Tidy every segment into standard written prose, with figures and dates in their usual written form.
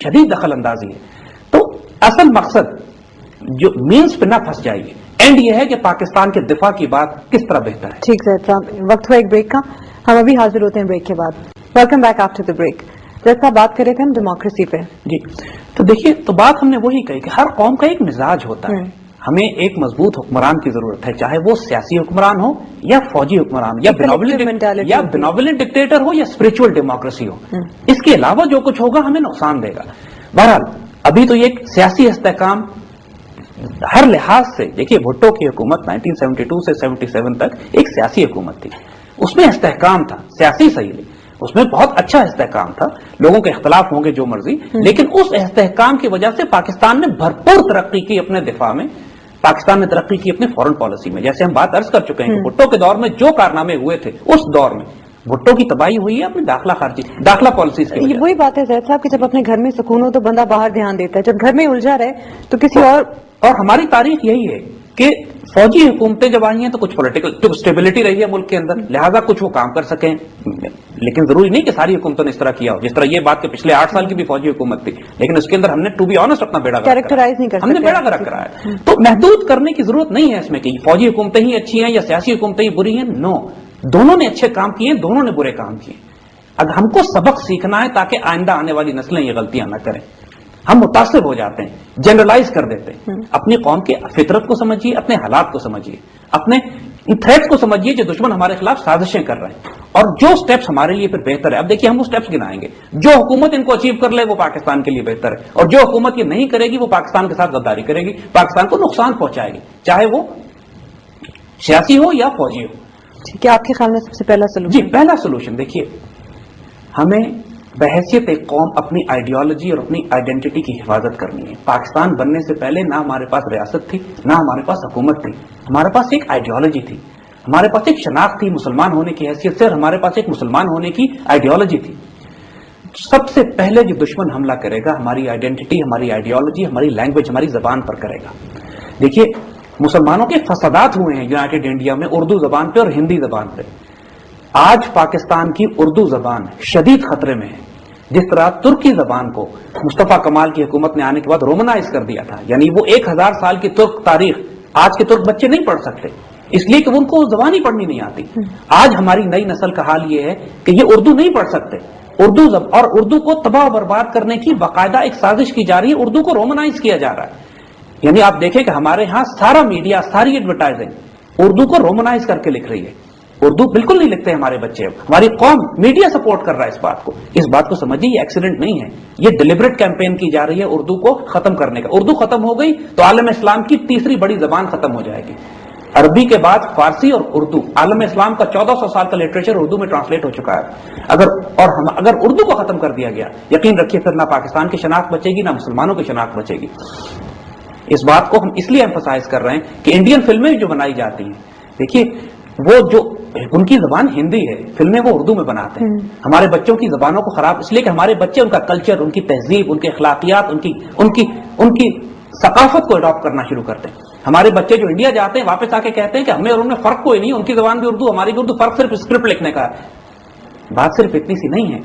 شدید دخل اندازی ہے. تو اصل مقصد جو مینس پہ نہ پھنس جائیے. اینڈ یہ ہے کہ پاکستان کے دفاع کی بات کس طرح بہتر ہے. ٹھیک ہے صاحب، وقت ہوا ایک بریک کا، ہم ابھی حاضر ہوتے ہیں بریک کے بعد. Welcome back after the break. جیسا بات کرے تھے ہم ڈیموکریسی پہ. جی تو دیکھیے، تو بات ہم نے وہی کہی کہ ہر قوم کا ایک مزاج ہوتا ہے. ہمیں ایک مضبوط حکمران کی ضرورت ہے، چاہے وہ سیاسی حکمران ہو یا فوجی حکمران یا بیناولنٹ ڈکٹیٹر ہو یا اسپرچل ڈیموکریسی ہو. اس کے علاوہ جو کچھ ہوگا ہمیں نقصان دے گا. بہرحال ابھی تو یہ ایک سیاسی استحکام ہر لحاظ سے، دیکھیے بھٹو کی حکومت 1972 سے 77 تک ایک سیاسی حکومت تھی. اس میں استحکام تھا، سیاسی صحیح نہیں، اس میں بہت اچھا استحکام تھا. لوگوں کے اختلاف ہوں گے جو مرضی، لیکن اس استحکام کی وجہ سے پاکستان نے بھرپور ترقی کی اپنے دفاع میں، پاکستان نے ترقی کی اپنی فورن پالیسی میں. جیسے ہم بات عرض کر چکے ہیں کہ بھٹو کے دور میں جو کارنامے ہوئے تھے، اس دور میں بھٹو کی تباہی ہوئی ہے اپنی داخلہ پالیسیز کی. وہی بات ہے زید صاحب کہ جب اپنے گھر میں سکون ہو تو بندہ باہر دھیان دیتا ہے، جب گھر میں الجھا رہے تو کسی اور ہماری تاریخ یہی ہے کہ فوجی حکومتیں جب آئی ہیں تو کچھ پولیٹیکل اسٹیبلٹی رہی ہے ملک کے اندر، لہذا کچھ وہ کام کر سکیں. لیکن ضروری نہیں کہ ساری حکومتوں نے اس طرح کیا ہو. جس طرح یہ بات کہ پچھلے 8 سال کی بھی فوجی حکومت تھی، لیکن اس کے اندر ہم نے ٹو بی آنےسٹ اپنا بیڑا کیریکٹرائز نہیں کر سکتے، ہم نے بیڑا گرک کرایا. تو محدود کرنے کی ضرورت نہیں ہے اس میں کہ فوجی حکومتیں ہی اچھی ہیں یا سیاسی حکومتیں ہی بری ہیں. نو، دونوں نے اچھے کام کیے، دونوں نے برے کام کیے. اگر ہم کو سبق سیکھنا ہے تاکہ آئندہ آنے والی نسلیں یہ غلطیاں نہ کریں. ہم متاثر ہو جاتے ہیں، جنرلائز کر دیتے ہیں. اپنی قوم کی فطرت کو سمجھیے، اپنے حالات کو سمجھیے، اپنے تھریٹس کو سمجھیے جو دشمن ہمارے خلاف سازشیں کر رہے ہیں، اور جو سٹیپس ہمارے لیے پھر بہتر ہے. اب دیکھیے ہم وہ سٹیپس گنائیں گے. جو حکومت ان کو اچیو کر لے وہ پاکستان کے لیے بہتر ہے، اور جو حکومت یہ نہیں کرے گی وہ پاکستان کے ساتھ غداری کرے گی، پاکستان کو نقصان پہنچائے گی، چاہے وہ سیاسی ہو یا فوجی ہو. ٹھیک ہے، آپ کے خیال میں سب سے پہلا سلوشن؟ جی پہلا سلوشن دیکھیے، ہمیں بحیثیت ایک قوم اپنی آئیڈیالوجی اور اپنی آئیڈینٹی کی حفاظت کرنی ہے. پاکستان بننے سے پہلے نہ ہمارے پاس ریاست تھی، نہ ہمارے پاس حکومت تھی. ہمارے پاس ایک آئیڈیالوجی تھی، ہمارے پاس ایک شناخت تھی مسلمان ہونے کی حیثیت سے، اور ہمارے پاس ایک مسلمان ہونے کی آئیڈیالوجی تھی. سب سے پہلے جو دشمن حملہ کرے گا ہماری آئیڈینٹی، ہماری آئیڈیالوجی، ہماری لینگویج، ہماری زبان پر کرے گا. دیکھیے مسلمانوں کے فسادات ہوئے ہیں یونائٹڈ انڈیا میں اردو زبان پہ اور ہندی زبان پہ. آج پاکستان کی اردو زبان شدید خطرے میں ہے. جس طرح ترکی زبان کو مصطفیٰ کمال کی حکومت نے آنے کے بعد رومنائز کر دیا تھا، یعنی وہ 1000 سال کی ترک تاریخ آج کے ترک بچے نہیں پڑھ سکتے، اس لیے کہ ان کو زبان ہی پڑھنی نہیں آتی. آج ہماری نئی نسل کا حال یہ ہے کہ یہ اردو نہیں پڑھ سکتے. اور اردو کو تباہ و برباد کرنے کی باقاعدہ ایک سازش کی جا رہی ہے، اردو کو رومنائز کیا جا رہا ہے. یعنی آپ دیکھیں کہ ہمارے ہاں سارا میڈیا، ساری ایڈورٹائزنگ اردو کو رومنائز کر کے لکھ رہی ہے. اردو بالکل نہیں لکھتے ہمارے بچے. ہماری قوم میڈیا سپورٹ کر رہا ہے اس بات کو. اس بات کو سمجھیے یہ ایکسیڈنٹ نہیں ہے، یہ ڈیلیبریٹ کیمپین کی جا رہی ہے اردو کو ختم کرنے کا. اردو ختم ہو گئی تو عالم اسلام کی تیسری بڑی زبان ختم ہو جائے گی. عربی کے بعد فارسی اور اردو، عالم اسلام کا 1400 سال کا لٹریچر اردو میں ٹرانسلیٹ ہو چکا ہے. اگر اردو کو ختم کر دیا گیا، یقین رکھیے پھر نہ پاکستان کی شناخت بچے گی، نہ مسلمانوں کی شناخت بچے گی. اس بات کو ہم اس لیے ایمفسائز کر رہے ہیں کہ انڈین فلمیں جو بنائی جاتی ہیں، دیکھیے وہ جو ان کی زبان ہندی ہے، فلمیں وہ اردو میں بناتے ہیں. ہمارے بچوں کی زبانوں کو خراب اس لیے کہ ہمارے بچے ان کا کلچر، ان کی تہذیب، ان کے اخلاقیات، ان کی ثقافت کو اڈاپٹ کرنا شروع کرتے ہیں. ہمارے بچے جو انڈیا جاتے ہیں واپس آ کے کہتے ہیں کہ ہمیں اور ان میں فرق کوئی نہیں، ان کی زبان بھی اردو، ہماری بھی اردو، فرق صرف اسکرپٹ لکھنے کا ہے. بات صرف اتنی سی نہیں ہے،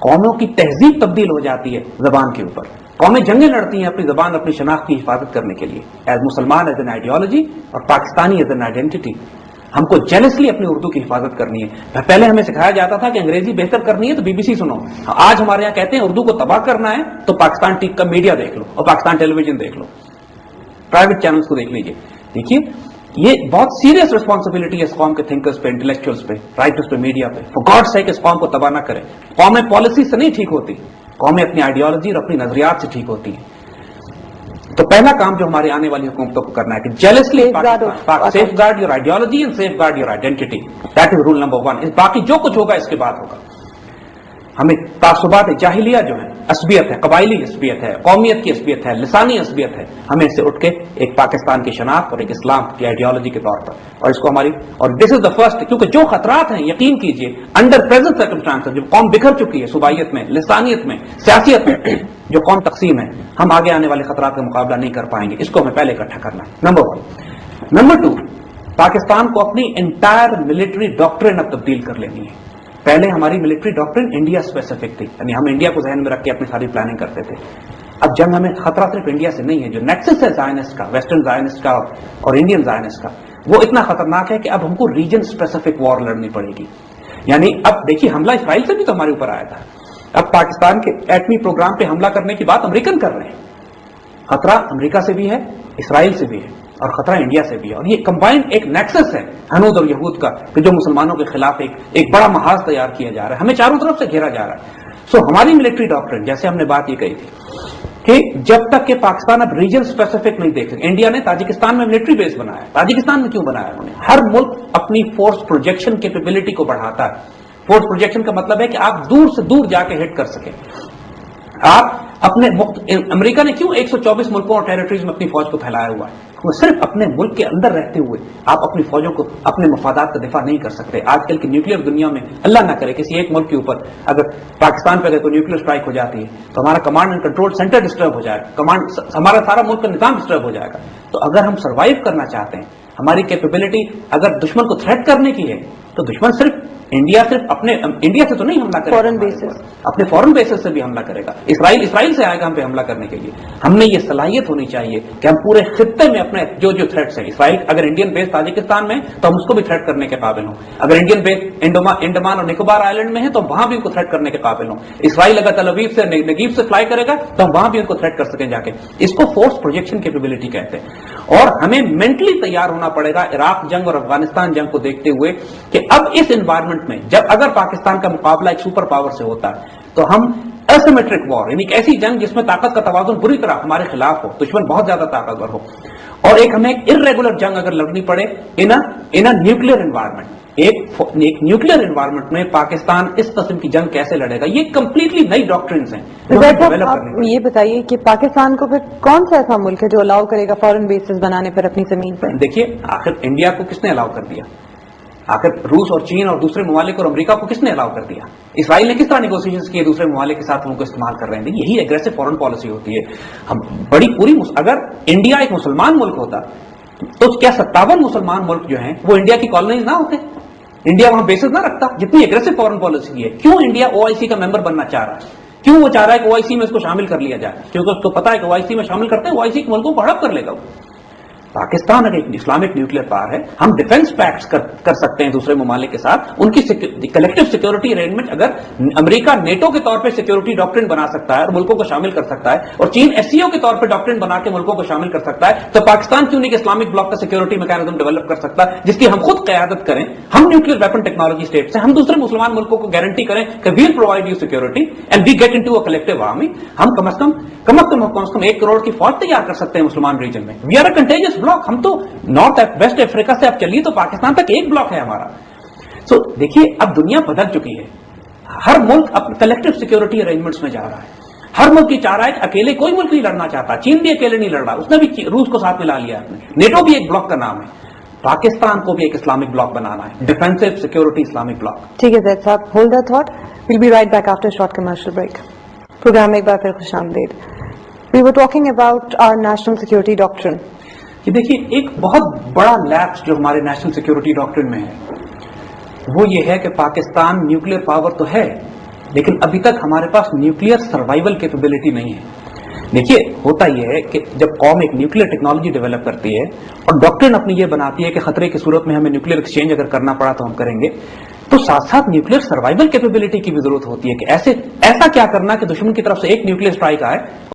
قوموں کی تہذیب تبدیل ہو جاتی ہے زبان کے اوپر. قومیں جنگیں لڑتی ہیں اپنی زبان، اپنی شناخت کی حفاظت کرنے کے لیے، ایز مسلمان، ایز این آئیڈیالوجی، اور پاکستانی ایز این آئیڈینٹی. ہم کو جیلسلی اپنی اردو کی حفاظت کرنی ہے. پہلے ہمیں سکھایا جاتا تھا کہ انگریزی بہتر کرنی ہے تو BBC سنو. آج ہمارے یہاں کہتے ہیں اردو کو تباہ کرنا ہے تو پاکستان ٹیک کا میڈیا دیکھ لو، اور پاکستان ٹیلی ویژن دیکھ لو، پرائیویٹ چینلز کو دیکھ لیجیے. دیکھیے یہ بہت سیریس ریسپانسبلٹی ہے اس قوم کے تھنکرز پہ، انٹلیکچوئلز پہ، رائٹرز پہ، میڈیا پہ. فار گاڈ سیک اس قوم کو تباہ نہ کریں. قومیں پالیسی سے نہیں ٹھیک ہوتی، قومیں اپنی آئیڈیالوجی اور اپنی نظریات سے ٹھیک ہوتی ہیں. تو پہلا کام جو ہماری آنے والی حکومتوں کو کرنا ہے کہ jealously safeguard your ideology and safeguard your identity. That is rule number 1. باقی جو کچھ ہوگا اس کے بعد ہوگا. ہمیں تعصبات جاہلیہ جو ہیں، عصبیت ہے، قبائلی عصبیت ہے، قومیت کی عصبیت ہے، لسانی عصبیت ہے، ہمیں اس سے اٹھ کے ایک پاکستان کی شناخت اور ایک اسلام کی آئیڈیالوجی کے طور پر، اور اس کو ہماری، اور دس از دا فرسٹ. کیونکہ جو خطرات ہیں یقین کیجئے انڈر پریزنٹ سرکمسٹانسز، جو قوم بکھر چکی ہے صوبائیت میں، لسانیت میں، سیاسیت میں، جو قوم تقسیم ہے، ہم آگے آنے والے خطرات کا مقابلہ نہیں کر پائیں گے. اس کو ہمیں پہلے اکٹھا کرنا ہے، نمبر 1. نمبر 2، پاکستان کو اپنی انٹائر ملٹری ڈاکٹرن اب تبدیل کر لینی ہے. پہلے ہماری ملٹری ڈاکٹرن انڈیا اسپیسیفک تھی، یعنی ہم انڈیا کو ذہن میں رکھ کے اپنی ساری پلاننگ کرتے تھے. اب جنگ ہمیں خطرہ صرف انڈیا سے نہیں ہے، جو نیکسس ہے زائنسٹ کا، ویسٹرن زائنسٹ کا اور انڈین زائنسٹ کا، وہ اتنا خطرناک ہے کہ اب ہم کو ریجن اسپیسیفک وار لڑنی پڑے گی. یعنی اب دیکھیے حملہ اسرائیل سے بھی تو ہمارے اوپر آیا تھا، اب پاکستان کے ایٹمی پروگرام پہ حملہ کرنے کی بات امریکن کر رہے ہیں. خطرہ امریکہ سے بھی ہے، اسرائیل سے بھی ہے، اور خطرہ انڈیا سے بھی ہے، اور یہ کمبائنڈ ایک نیکسس ہے ہنود اور یہود کا کہ جو مسلمانوں کے خلاف ایک بڑا محاذ تیار کیا جا رہا ہے، ہمیں چاروں طرف سے گھیرا جا رہا ہے. سو ہماری ملٹری ڈاکٹرن، جیسے ہم نے بات یہ کہی تھی کہ جب تک کہ پاکستان اب ریجن اسپیسیفک نہیں دیکھے. انڈیا نے تاجکستان میں ملٹری بیس بنایا، تاجکستان میں کیوں بنایا انہوں نے؟ ہر ملک اپنی فورس پروجیکشن کیپیبلٹی کو بڑھاتا ہے. فورس پروجیکشن کا مطلب ہے کہ آپ دور سے دور جا کے ہٹ کر سکیں. آپ اپنے امریکہ نے کیوں 124 ملکوں اور ٹیریٹریز میں اپنی فوج کو پھیلایا ہوا ہے؟ وہ صرف اپنے ملک کے اندر رہتے ہوئے آپ اپنی فوجوں کو اپنے مفادات کا دفاع نہیں کر سکتے. آج کل کی نیوکلیر دنیا میں اللہ نہ کرے کسی ایک ملک کے اوپر اگر پاکستان پہ اگر کوئی نیوکلیر اسٹرائک ہو جاتی ہے تو ہمارا command and control centre disturb ہو جائے گا، ہمارا سارا ملک کا نظام ڈسٹرب ہو جائے گا. تو اگر ہم سروائیو کرنا چاہتے ہیں، ہماری کیپیبلٹی اگر دشمن کو تھریٹ کرنے کی ہے، تو دشمن صرف انڈیا سے تو نہیں حملہ کرے گا، فورن بیسز، اپنے فورن بیسز سے بھی حملہ کرے گا. اسرائیل سے آئے گا ہم پہ حملہ کرنے کے لیے. ہم نے یہ صلاحیت ہونی چاہیے کہ ہم پورے خطے میں اپنے جو تھریٹس ہیں، اسرائیل اگر انڈین بیس تاجکستان میں تو ہم اس کو بھی تھریٹ کرنے کے قابل ہوں. اگر انڈین بیس انڈمان اور نکوبار آئلینڈ میں ہے تو ہم وہاں بھی ان کو تھریٹ کرنے کے قابل ہوں. اسرائیل اگر تل ابیب سے نگیب سے فلائی کرے گا تو ہم وہاں بھی ان کو تھریٹ کر سکیں جا کے. اس کو فورس پروجیکشن کیپیبلٹی کہتے ہیں. اور ہمیں مینٹلی تیار ہونا پڑے گا عراق جنگ اور افغانستان جنگ کو دیکھتے ہوئے کہ اب اس انوائرمنٹ میں جب اگر پاکستان کا مقابلہ ایک سپر پاور سے ہوتا ہے تو ہم ایسیمیٹرک وار، یعنی ایک ایسی جنگ جس میں طاقت کا توازن بری طرح ہمارے خلاف ہو، دشمن بہت زیادہ طاقتور ہو، اور ہمیں ایک ارریگولر جنگ اگر لڑنی پڑے ان نیوکلیر انوائرمنٹ. ایک نیوکلیر انوائرمنٹ میں پاکستان اس قسم کی جنگ کیسے لڑے گا؟ یہ کمپلیٹلی نئی ڈاکٹرنز ہیں. آپ یہ بتائیے کہ پاکستان کو پھر کون سا ایسا ملک ہے جو الاؤ کرے گا فورن بیسز بنانے پر اپنی زمین پر؟ دیکھیے آخر انڈیا کو کس نے الاؤ کر دیا؟ آخر روس اور چین اور دوسرے ممالک اور امریکہ کو کس نے الاؤ کر دیا؟ اسرائیل نے کس طرح نیگوسیشنز کیے دوسرے ممالک کے ساتھ ان کو استعمال کر رہے ہیں؟ یہی ایگریسو فورن پالیسی ہوتی ہے. ہم اگر انڈیا ایک مسلمان ملک ہوتا تو کیا 57 مسلمان ملک جو ہیں وہ انڈیا کی کالونیز نہ ہوتے؟ انڈیا وہاں بیسز نہ رکھتا؟ جتنی ایگریسو فورن پالیسی ہے. کیوں انڈیا OIC کا ممبر بننا چاہ رہا ہے؟ کیوں وہ چاہ رہا ہے کہ OIC میں اس کو شامل کر لیا جائے؟ کیونکہ اس کو پتا ہے کہ OIC میں شامل کرتے ہیں OIC کے ملکوں کو ہڑپ کر لے گا. پاکستان اگر ایک اسلامک نیوکلیر پاور ہے، ہم ڈیفنس پیکٹس کر سکتے ہیں دوسرے ممالک کے ساتھ. ان کی کلیکٹو سیکورٹی ارینجمنٹ اگر امریکہ نیٹو کے طور پہ سیکورٹی ڈاکٹرن بنا سکتا ہے اور ملکوں کو شامل کر سکتا ہے، اور چین SCO کے طور پہ ڈاکٹرن بنا کے ملکوں کو شامل کر سکتا ہے، تو پاکستان کیوں نہیں کہ اسلامک بلاک کا سیکورٹی میکینزم ڈیولپ کر سکتا ہے جس کی ہم خود قیادت کریں؟ ہم نیوکلیر ویپن ٹیکنالوجی اسٹیٹ سے ہم دوسرے مسلمان ملکوں کو گارنٹی کریں کہ we'll provide you security and we get into a collective army. ہم کم از کم 1 کروڑ کی فوج تیار کر سکتے ہیں مسلمان ریجن میں. We are a contagious block. ہم تو نارتھ ویسٹ افریقہ سے اب چلیے تو پاکستان تک ایک بلاک ہے ہمارا. سو دیکھیے اب دنیا بدل چکی ہے. ہر ملک اپنے کلیکٹو سیکورٹی ارینجمنٹس میں جا رہا ہے. ہر ملک یہ چاہ رہا ہے کہ اکیلے کوئی ملک نہیں لڑنا چاہتا. چین بھی اکیلے نہیں لڑ رہا، اس نے بھی روس کو ساتھ ملا لیا ہے. نیٹو بھی ایک بلاک کا نام ہے. پاکستان کو بھی ایک اسلامک بلاک بنانا ہے، ڈیفینسو سیکورٹی اسلامک بلاک. ٹھیک ہے زید صاحب، hold that thought. We'll be right back after short commercial break. Programme میں ایک بار پھر خوش آمدید. We were talking about our national security doctrine. کہ دیکھیے ایک بہت بڑا لیپس جو ہمارے نیشنل سیکورٹی ڈاکٹرن میں ہے وہ یہ ہے کہ پاکستان نیوکلیر پاور تو ہے لیکن ابھی تک ہمارے پاس نیوکلیر سروائیول کیپیبلٹی نہیں ہے. دیکھیے ہوتا یہ ہے کہ جب قوم ایک نیوکلیر ٹیکنالوجی ڈیولپ کرتی ہے اور ڈاکٹرن اپنی یہ بناتی ہے کہ خطرے کی صورت میں ہمیں نیوکلیر ایکسچینج اگر کرنا پڑا تو ہم کریں گے، تو ساتھ ساتھ نیوکلیر سروائیول کیپیبلٹی کی بھی ضرورت ہوتی ہے کہ ایسا کیا کرنا کہ دشمن کی طرف سے ایک نیوکلیر اسٹرائک آئے